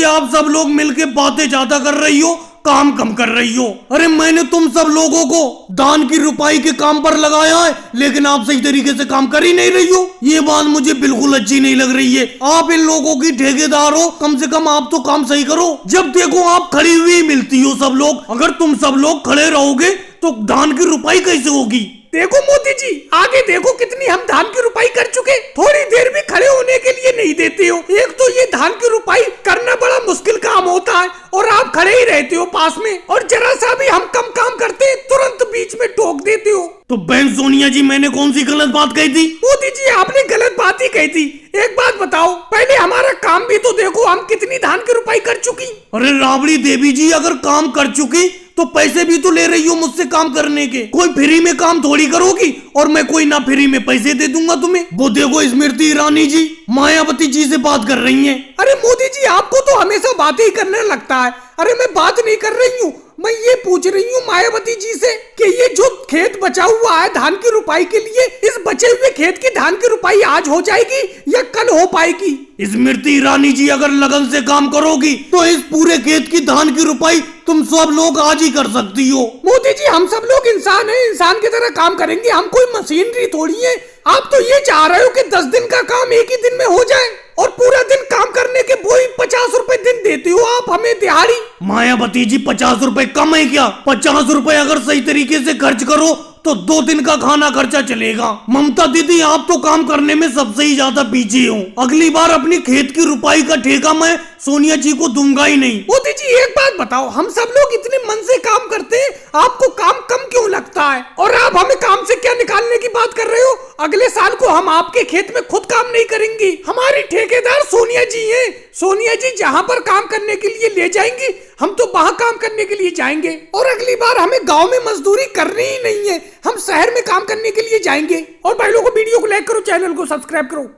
आप सब लोग मिलके बातें ज्यादा कर रही हो, काम कम कर रही हो। अरे मैंने तुम सब लोगों को दान की रुपाई के काम पर लगाया है, लेकिन आप सही तरीके से काम कर ही नहीं रही हो। ये बात मुझे बिल्कुल अच्छी नहीं लग रही है। आप इन लोगों की ठेकेदार हो, कम से कम आप तो काम सही करो। जब देखो आप खड़ी हुई मिलती हो सब लोग। अगर तुम सब लोग खड़े रहोगे तो दान की रुपाई कैसे होगी? देखो मोदी जी, आगे देखो कितनी हम धान की रुपाई कर चुके। थोड़ी देर भी खड़े होने के लिए नहीं देते हो। एक तो ये धान की रुपाई करना बड़ा मुश्किल काम होता है और आप खड़े ही रहते हो पास में, और जरा सा भी हम कम काम करते तुरंत बीच में टोक देते हो। तो बहन सोनिया जी, मैंने कौन सी गलत बात कही थी? मोदी जी, आपने गलत बात ही कही थी। एक बात बताओ, पहले हमारा काम भी तो देखो, हम कितनी धान की रुपाई कर चुकी। अरे राबड़ी देवी जी, अगर काम कर चुकी तो पैसे भी तो ले रही हो मुझसे काम करने के। कोई फ्री में काम थोड़ी करोगी, और मैं कोई ना फ्री में पैसे दे दूंगा तुम्हें। वो देखो स्मृति ईरानी जी मायावती जी से बात कर रही हैं। अरे मोदी जी, आपको तो हमेशा बातें ही करने लगता है। अरे मैं बात नहीं कर रही हूँ, मैं ये पूछ रही हूँ मायावती जी से कि ये जो खेत बचा हुआ है धान की रुपाई के लिए, इस बचे हुए खेत की धान की रुपाई आज हो जाएगी या कल हो पाएगी? स्मृति ईरानी जी, अगर लगन से काम करोगी तो इस पूरे खेत की धान की रुपाई तुम सब लोग आज ही कर सकती हो। मोदी जी, हम सब लोग इंसान हैं, इंसान की तरह काम करेंगे, हम कोई मशीनरी थोड़ी है। आप तो ये चाह रहे हो कि 10 दिन का काम एक ही दिन में हो जाए, और पूरा दिन काम करने के वही 50 रुपए दिन देते हो आप हमें दिहाड़ी। मायावती जी, 50 रुपए कम है क्या? 50 रुपए अगर सही तरीके से खर्च करो तो 2 दिन का खाना खर्चा चलेगा। ममता दीदी, आप तो काम करने में सबसे ही ज्यादा पीछे हो। अगली बार अपनी खेत की रुपाई का ठेका मैं सोनिया जी को दूंगा ही नहीं। मोदी जी, एक बात बताओ, हम सब लोग इतने मन से काम करते हैं, आपको काम कम क्यों लगता है? और आप हमें काम से क्या निकालने की बात कर रहे हो? अगले साल को हम आपके खेत में खुद काम नहीं करेंगी। हमारी ठेकेदार सोनिया जी हैं। सोनिया जी जहाँ पर काम करने के लिए ले जाएंगी, हम तो वहाँ काम करने के लिए जाएंगे। और अगली बार हमें गांव में मजदूरी करनी ही नहीं है, हम शहर में काम करने के लिए जाएंगे। और भाई लोगों को वीडियो को लाइक करो, चैनल को सब्सक्राइब करो।